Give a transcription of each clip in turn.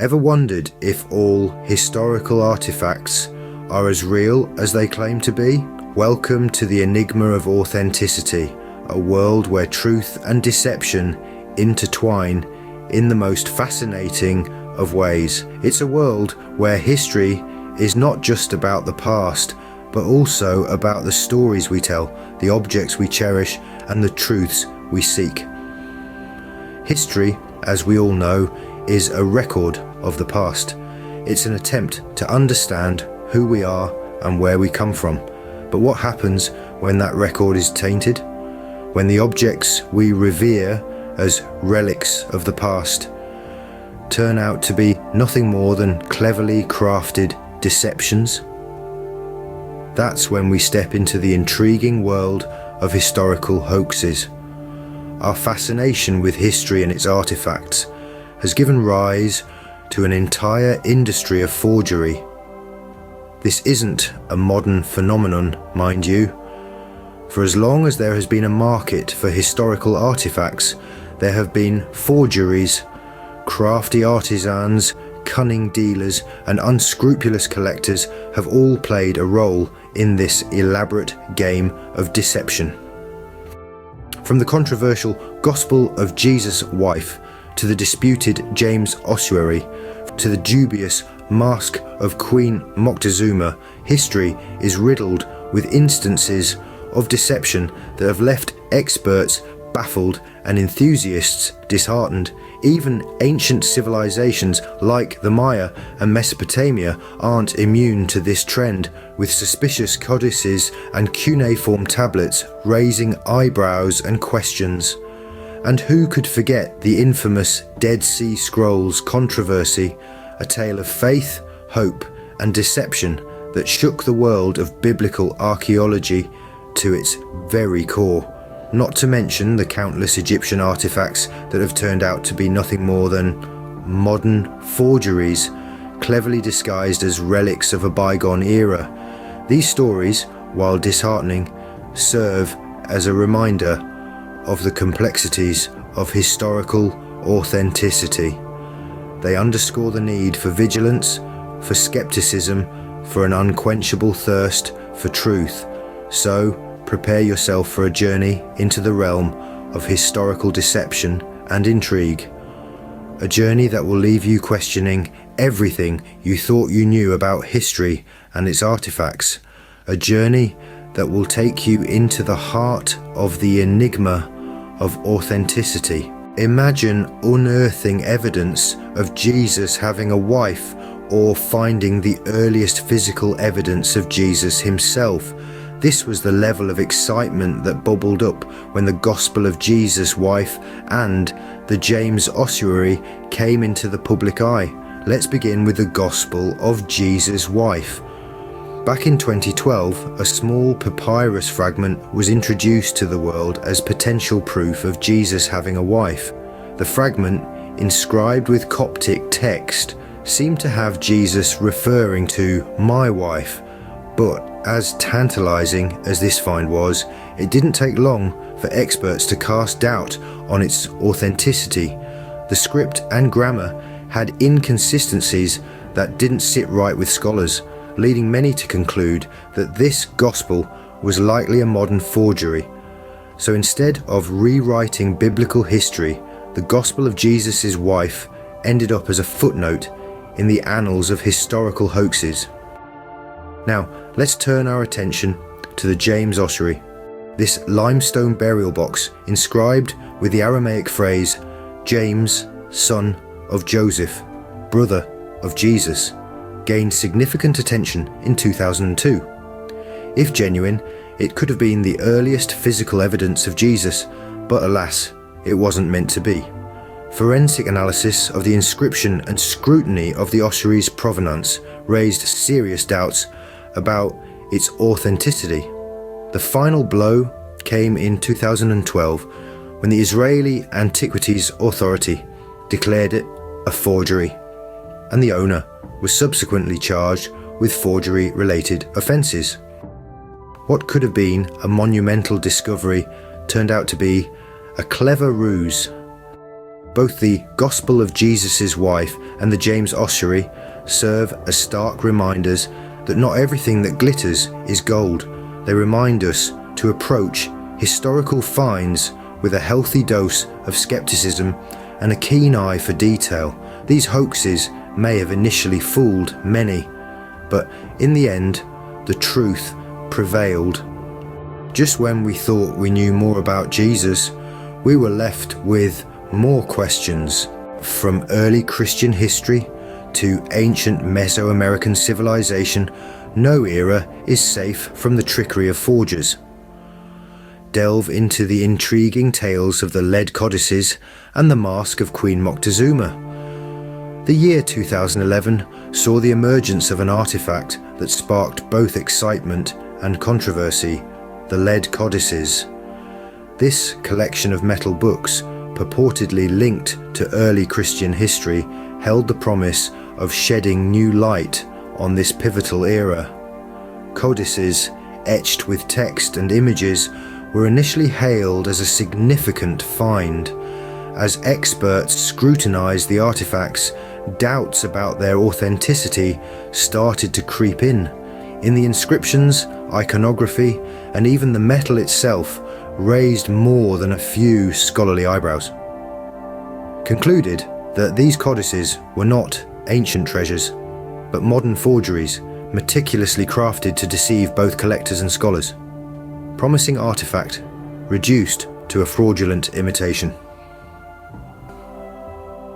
Ever wondered if all historical artifacts are as real as they claim to be? Welcome to the enigma of authenticity, a world where truth and deception intertwine in the most fascinating of ways. It's a world where history is not just about the past, but also about the stories we tell, the objects we cherish, and the truths we seek. History, as we all know, is a record of the past. It's an attempt to understand who we are and where we come from. But what happens when that record is tainted? When the objects we revere as relics of the past turn out to be nothing more than cleverly crafted deceptions? That's when we step into the intriguing world of historical hoaxes. Our fascination with history and its artifacts has given rise to an entire industry of forgery. This isn't a modern phenomenon, mind you. For as long as there has been a market for historical artifacts, there have been forgeries. Crafty artisans, cunning dealers, and unscrupulous collectors have all played a role in this elaborate game of deception. From the controversial Gospel of Jesus' Wife to the disputed James Ossuary to the dubious Mask of Queen Moctezuma, history is riddled with instances of deception that have left experts baffled and enthusiasts disheartened. Even ancient civilizations like the Maya and Mesopotamia aren't immune to this trend, with suspicious codices and cuneiform tablets raising eyebrows and questions. And who could forget the infamous Dead Sea Scrolls controversy, a tale of faith, hope, and deception that shook the world of biblical archaeology to its very core. Not to mention the countless Egyptian artifacts that have turned out to be nothing more than modern forgeries, cleverly disguised as relics of a bygone era. These stories, while disheartening, serve as a reminder of the complexities of historical authenticity. They underscore the need for vigilance, for skepticism, for an unquenchable thirst for truth. So, prepare yourself for a journey into the realm of historical deception and intrigue. A journey that will leave you questioning everything you thought you knew about history and its artifacts. A journey that will take you into the heart of the enigma of authenticity. Imagine unearthing evidence of Jesus having a wife, or finding the earliest physical evidence of Jesus himself. This was the level of excitement that bubbled up when the Gospel of Jesus' Wife and the James Ossuary came into the public eye. Let's begin with the Gospel of Jesus' Wife. Back in 2012, a small papyrus fragment was introduced to the world as potential proof of Jesus having a wife. The fragment, inscribed with Coptic text, seemed to have Jesus referring to "my wife," but as tantalizing as this find was, it didn't take long for experts to cast doubt on its authenticity. The script and grammar had inconsistencies that didn't sit right with scholars, leading many to conclude that this gospel was likely a modern forgery. So instead of rewriting biblical history, the Gospel of Jesus' Wife ended up as a footnote in the annals of historical hoaxes. Now, let's turn our attention to the James Ossuary. This limestone burial box, inscribed with the Aramaic phrase, James, son of Joseph, brother of Jesus, gained significant attention in 2002. If genuine, it could have been the earliest physical evidence of Jesus, but alas, it wasn't meant to be. Forensic analysis of the inscription and scrutiny of the ossuary's provenance raised serious doubts about its authenticity. The final blow came in 2012 when the Israeli Antiquities Authority declared it a forgery, and the owner was subsequently charged with forgery-related offences. What could have been a monumental discovery turned out to be a clever ruse. Both the Gospel of Jesus' Wife and the James Ossuary serve as stark reminders that not everything that glitters is gold. They remind us to approach historical finds with a healthy dose of skepticism and a keen eye for detail. These hoaxes may have initially fooled many, but in the end, the truth prevailed. Just when we thought we knew more about Jesus, we were left with more questions. From early Christian history to ancient Mesoamerican civilization, no era is safe from the trickery of forgers. Delve into the intriguing tales of the Lead Codices and the Mask of Queen Moctezuma. The year 2011 saw the emergence of an artifact that sparked both excitement and controversy: the Lead Codices. This collection of metal books, purportedly linked to early Christian history, held the promise of shedding new light on this pivotal era. Codices, etched with text and images, were initially hailed as a significant find. As experts scrutinized the artifacts, doubts about their authenticity started to creep in. In the inscriptions, iconography, and even the metal itself raised more than a few scholarly eyebrows. Concluded that these codices were not ancient treasures, but modern forgeries meticulously crafted to deceive both collectors and scholars. Promising artifact reduced to a fraudulent imitation.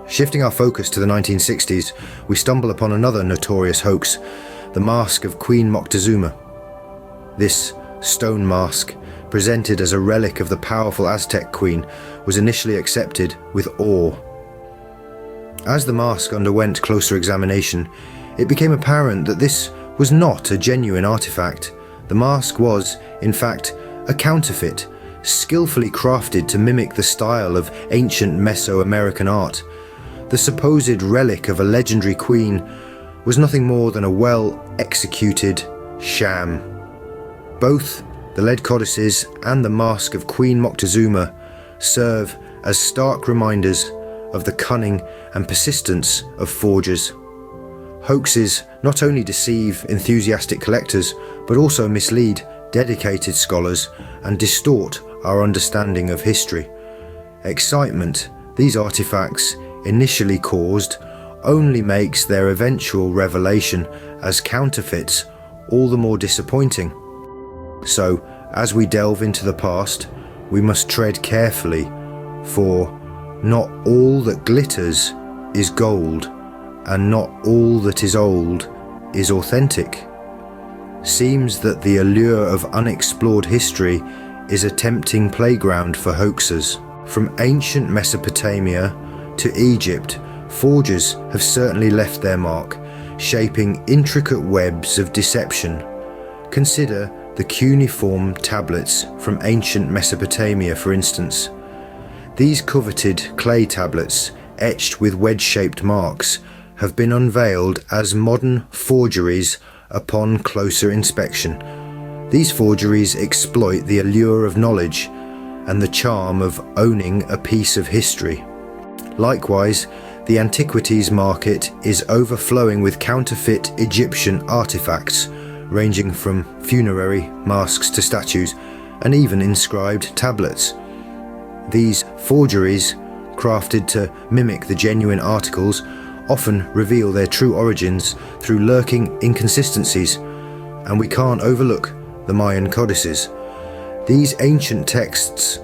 Shifting our focus to the 1960s, we stumble upon another notorious hoax, the Mask of Queen Moctezuma. This stone mask, presented as a relic of the powerful Aztec queen, was initially accepted with awe. As the mask underwent closer examination, it became apparent that this was not a genuine artifact. The mask was, in fact, a counterfeit, skillfully crafted to mimic the style of ancient Mesoamerican art. The supposed relic of a legendary queen was nothing more than a well-executed sham. Both the Lead Codices and the Mask of Queen Moctezuma serve as stark reminders of the cunning and persistence of forgers. Hoaxes not only deceive enthusiastic collectors, but also mislead dedicated scholars and distort our understanding of history. Excitement these artifacts initially caused only makes their eventual revelation as counterfeits all the more disappointing. So, as we delve into the past, we must tread carefully, for not all that glitters is gold, and not all that is old is authentic. Seems that the allure of unexplored history is a tempting playground for hoaxers. From ancient Mesopotamia to Egypt, forgers have certainly left their mark, shaping intricate webs of deception. Consider the cuneiform tablets from ancient Mesopotamia, for instance. These coveted clay tablets, etched with wedge-shaped marks, have been unveiled as modern forgeries upon closer inspection. These forgeries exploit the allure of knowledge and the charm of owning a piece of history. Likewise, the antiquities market is overflowing with counterfeit Egyptian artifacts, ranging from funerary masks to statues, and even inscribed tablets. These forgeries, crafted to mimic the genuine articles, often reveal their true origins through lurking inconsistencies, and we can't overlook the Mayan codices. These ancient texts,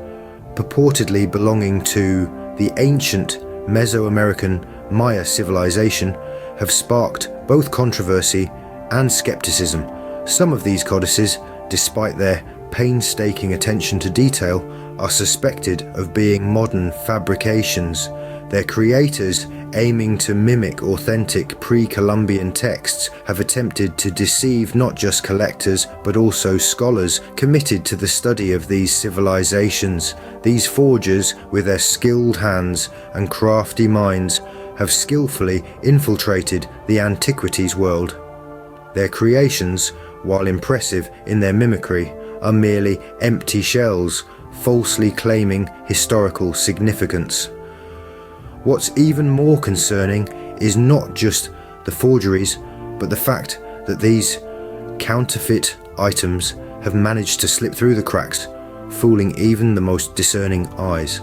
purportedly belonging to the ancient Mesoamerican Maya civilization, have sparked both controversy and skepticism. Some of these codices, despite their painstaking attention to detail, are suspected of being modern fabrications, their creators, aiming to mimic authentic pre-Columbian texts, have attempted to deceive not just collectors but also scholars committed to the study of these civilizations. These forgers, with their skilled hands and crafty minds, have skillfully infiltrated the antiquities world. Their creations, while impressive in their mimicry, are merely empty shells, falsely claiming historical significance. What's even more concerning is not just the forgeries, but the fact that these counterfeit items have managed to slip through the cracks, fooling even the most discerning eyes.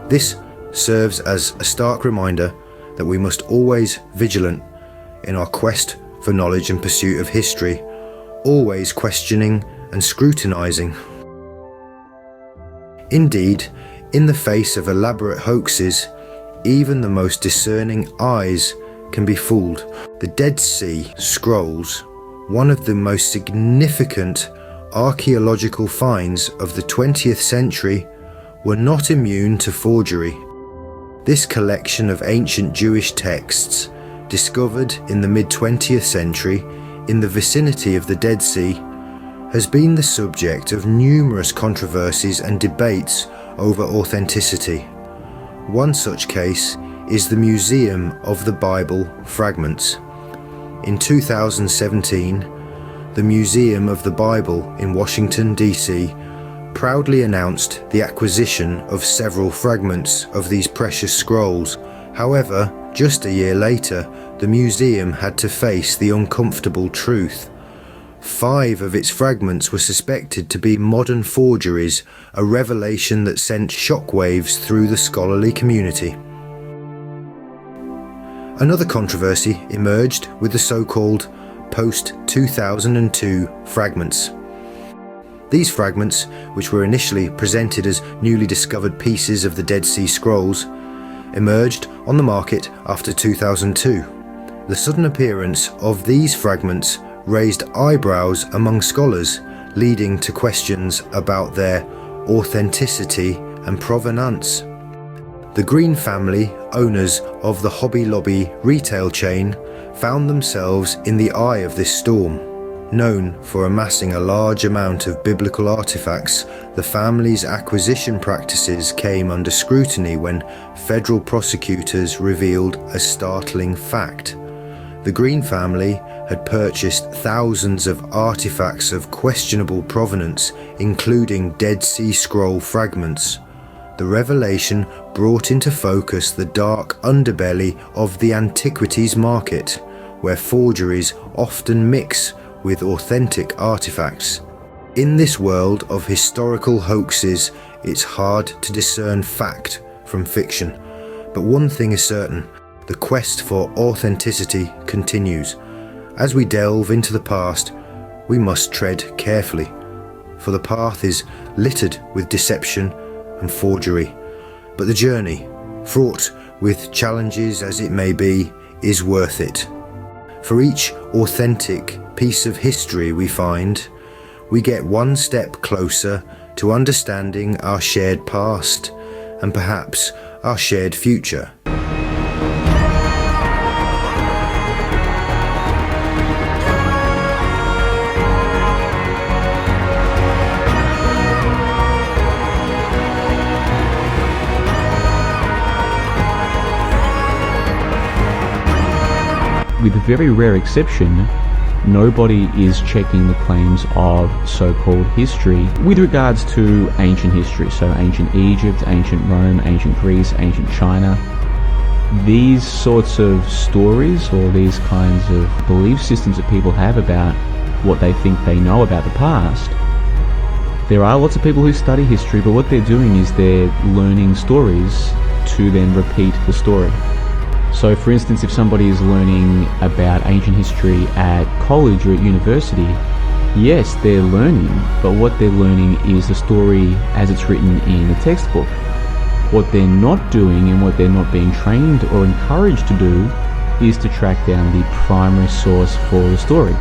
This serves as a stark reminder that we must always vigilant in our quest for knowledge and pursuit of history, always questioning and scrutinizing. Indeed, in the face of elaborate hoaxes, even the most discerning eyes can be fooled. The Dead Sea Scrolls, one of the most significant archaeological finds of the 20th century, were not immune to forgery. This collection of ancient Jewish texts, discovered in the mid-20th century in the vicinity of the Dead Sea, has been the subject of numerous controversies and debates over authenticity. One such case is the Museum of the Bible Fragments. In 2017, the Museum of the Bible in Washington, D.C. proudly announced the acquisition of several fragments of these precious scrolls. However, just a year later, the museum had to face the uncomfortable truth. 5 of its fragments were suspected to be modern forgeries, a revelation that sent shockwaves through the scholarly community. Another controversy emerged with the so-called post-2002 fragments. These fragments, which were initially presented as newly discovered pieces of the Dead Sea Scrolls, emerged on the market after 2002. The sudden appearance of these fragments raised eyebrows among scholars, leading to questions about their authenticity and provenance. The Green family, owners of the Hobby Lobby retail chain, found themselves in the eye of this storm. Known for amassing a large amount of biblical artifacts, the family's acquisition practices came under scrutiny when federal prosecutors revealed a startling fact. The Green family had purchased thousands of artifacts of questionable provenance, including Dead Sea Scroll fragments. The revelation brought into focus the dark underbelly of the antiquities market, where forgeries often mix with authentic artifacts. In this world of historical hoaxes, it's hard to discern fact from fiction. But one thing is certain: the quest for authenticity continues. As we delve into the past, we must tread carefully, for the path is littered with deception and forgery. But the journey, fraught with challenges as it may be, is worth it. For each authentic piece of history we find, we get one step closer to understanding our shared past and perhaps our shared future. With a very rare exception, nobody is checking the claims of so-called history with regards to ancient history. So ancient Egypt, ancient Rome, ancient Greece, ancient China. These sorts of stories, or these kinds of belief systems that people have about what they think they know about the past, there are lots of people who study history, but what they're doing is they're learning stories to then repeat the story. So for instance, if somebody is learning about ancient history at college or at university, yes, they're learning, but what they're learning is the story as it's written in a textbook. What they're not doing, and what they're not being trained or encouraged to do, is to track down the primary source for the story.